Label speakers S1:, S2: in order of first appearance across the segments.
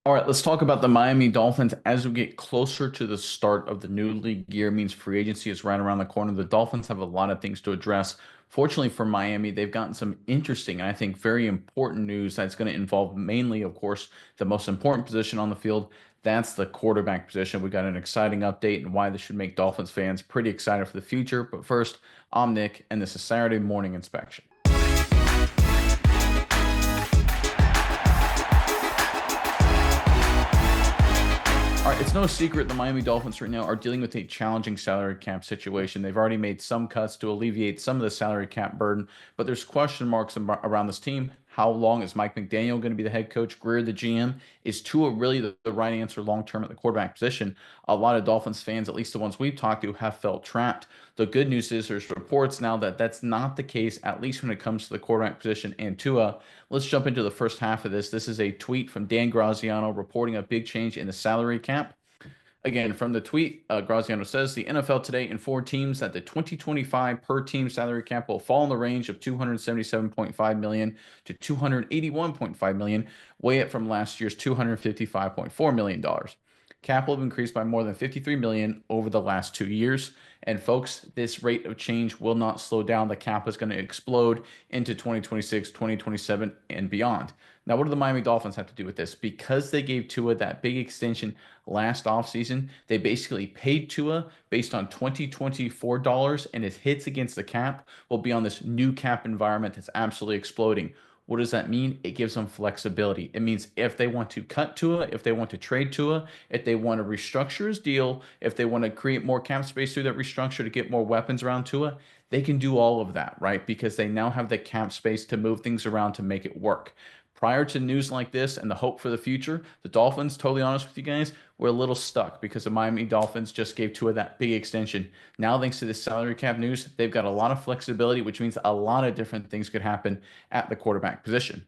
S1: All right, let's talk about the Miami Dolphins. As we get closer to the start of the new league year, means free agency is right around the corner. The Dolphins have a lot of things to address. Fortunately for Miami, they've gotten some interesting and I think very important news that's going to involve mainly, of course, the most important position on the field. That's the quarterback position. We got an exciting update and why this should make Dolphins fans pretty excited for the future. But first, I'm Nick, and this is Saturday Morning Inspection. All right, it's no secret the Miami Dolphins right now are dealing with a challenging salary cap situation. They've already made some cuts to alleviate some of the salary cap burden, but there's question marks around this team. How long is Mike McDaniel going to be the head coach? Greer, the GM? Is Tua really the right answer long term at the quarterback position? A lot of Dolphins fans, at least the ones we've talked to, have felt trapped. The good news is there's reports now that that's not the case, at least when it comes to the quarterback position and Tua. Let's jump into the first half of this. This is a tweet from Dan Graziano reporting a big change in the salary cap. Again, from the tweet, Graziano says the NFL today informed teams that the 2025 per team salary cap will fall in the range of 277.5 million to 281.5 million, way up from last year's 255.4 million dollars. Cap will have increased by more than 53 million over the last 2 years. And folks, this rate of change will not slow down. The cap is going to explode into 2026, 2027, and beyond. Now, what do the Miami Dolphins have to do with this? Because they gave Tua that big extension last offseason, they basically paid Tua based on 2024 dollars, and his hits against the cap will be on this new cap environment that's absolutely exploding. What does that mean? It gives them flexibility. It means if they want to cut Tua, if they want to trade Tua, if they want to restructure his deal, if they want to create more cap space through that restructure to get more weapons around Tua, they can do all of that, right? Because they now have the cap space to move things around to make it work. Prior to news like this and the hope for the future, the Dolphins, totally honest with you guys, were a little stuck because the Miami Dolphins just gave Tua that big extension. Now, thanks to this salary cap news, they've got a lot of flexibility, which means a lot of different things could happen at the quarterback position.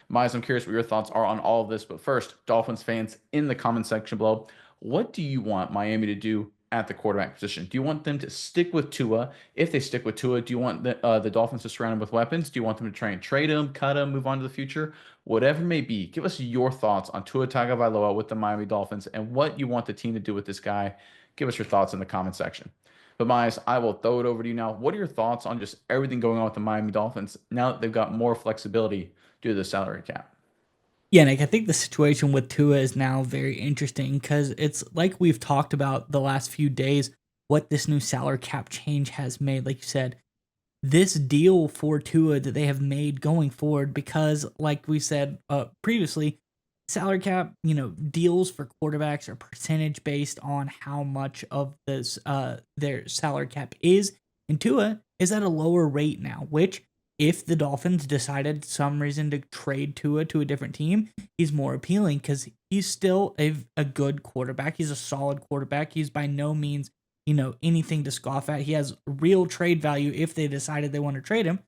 S1: Miles, I'm curious what your thoughts are on all of this. But first, Dolphins fans in the comment section below, what do you want Miami to do at the quarterback position? Do you want them to stick with Tua? If they stick with Tua, do you want the Dolphins to surround him with weapons? Do you want them to try and trade him, cut him, move on to the future? Whatever it may be, give us your thoughts on Tua Tagovailoa with the Miami Dolphins and what you want the team to do with this guy. Give us your thoughts in the comment section. But Miles, I will throw it over to you now. What are your thoughts on just everything going on with the Miami Dolphins now that they've got more flexibility due to the salary cap?
S2: Yeah, Nick, I think the situation with Tua is now very interesting because it's like we've talked about the last few days what this new salary cap change has made. Like you said, this deal for Tua that they have made going forward, because like we said previously, salary cap, deals for quarterbacks are percentage based on how much of this their salary cap is. And Tua is at a lower rate now, which if the Dolphins decided some reason to trade Tua to a different team, he's more appealing because he's still a good quarterback. He's a solid quarterback. He's by no means, anything to scoff at. He has real trade value if they decided they want to trade him,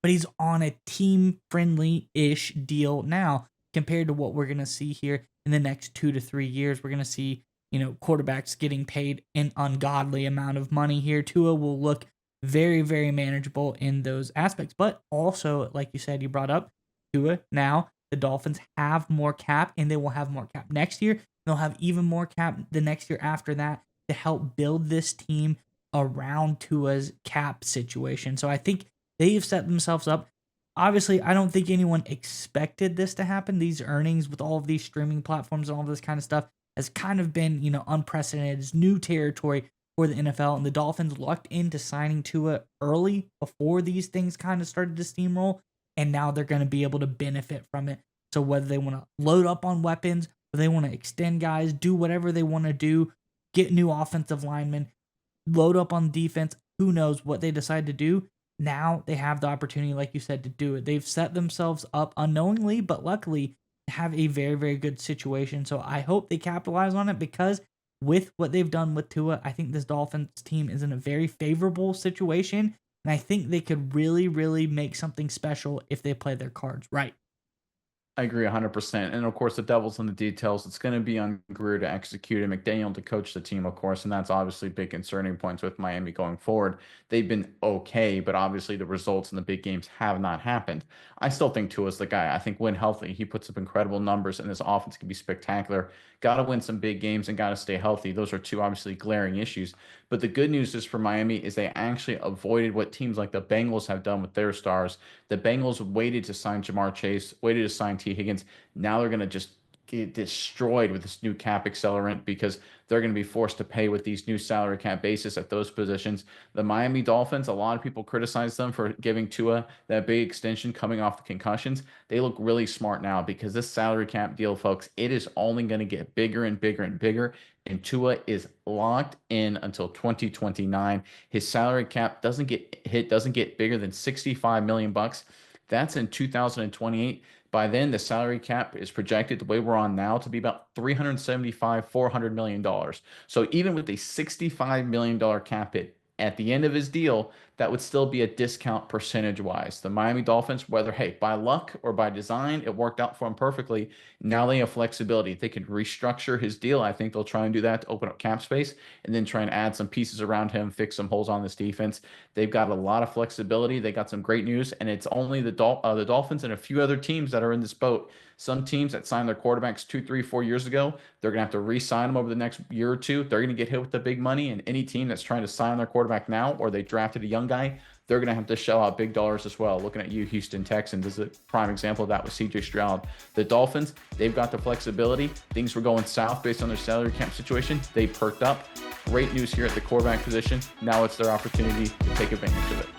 S2: but he's on a team friendly ish deal now compared to what we're going to see here in the next 2 to 3 years. We're going to see, quarterbacks getting paid an ungodly amount of money here. Tua will look very, very manageable in those aspects. But also, like you said, you brought up Tua. Now the Dolphins have more cap, and they will have more cap next year. They'll have even more cap the next year after that to help build this team around Tua's cap situation. So I think they've set themselves up. Obviously, I don't think anyone expected this to happen. These earnings with all of these streaming platforms and all of this kind of stuff has kind of been, unprecedented. It's new territory for the NFL, and the Dolphins lucked into signing Tua early before these things kind of started to steamroll, and now they're going to be able to benefit from it. So whether they want to load up on weapons, or they want to extend guys, do whatever they want to do, get new offensive linemen, load up on defense, who knows what they decide to do. Now they have the opportunity, like you said, to do it. They've set themselves up unknowingly, but luckily have a very, very good situation. So I hope they capitalize on it because with what they've done with Tua, I think this Dolphins team is in a very favorable situation. And I think they could really, really make something special if they play their cards right.
S1: I agree 100%. And of course, the devil's in the details. It's going to be on Greer to execute and McDaniel to coach the team, of course. And that's obviously big concerning points with Miami going forward. They've been okay, but obviously the results in the big games have not happened. I still think Tua's the guy. I think when healthy, he puts up incredible numbers and his offense can be spectacular. Got to win some big games and got to stay healthy. Those are two obviously glaring issues. But the good news is for Miami is they actually avoided what teams like the Bengals have done with their stars. The Bengals waited to sign Jamar Chase, waited to sign T. Higgins. Now they're going to just get destroyed with this new cap accelerant because they're going to be forced to pay with these new salary cap basis at those positions. The Miami Dolphins, a lot of people criticize them for giving Tua that big extension coming off the concussions. They look really smart now because this salary cap deal, folks, it is only going to get bigger and bigger and bigger. And Tua is locked in until 2029. His salary cap doesn't get hit, doesn't get bigger than 65 million bucks. That's in 2028. By then, the salary cap is projected the way we're on now to be about 375, $400 million. So even with a $65 million cap hit at the end of his deal, that would still be a discount percentage wise. The Miami Dolphins, whether, hey, by luck or by design, it worked out for him perfectly. Now they have flexibility. If they can restructure his deal, I think they'll try and do that to open up cap space and then try and add some pieces around him, fix some holes on this defense. They've got a lot of flexibility. They got some great news, and it's only the Dolphins and a few other teams that are in this boat. Some teams that signed their quarterbacks 2, 3, 4 years ago, they're going to have to re-sign them over the next year or two. They're going to get hit with the big money, and any team that's trying to sign their quarterback now or they drafted a young guy, they're going to have to shell out big dollars as well. Looking at you, Houston Texans, is a prime example of that with CJ Stroud. The Dolphins, they've got the flexibility. Things were going south based on their salary cap situation. They perked up. Great news here at the quarterback position. Now it's their opportunity to take advantage of it.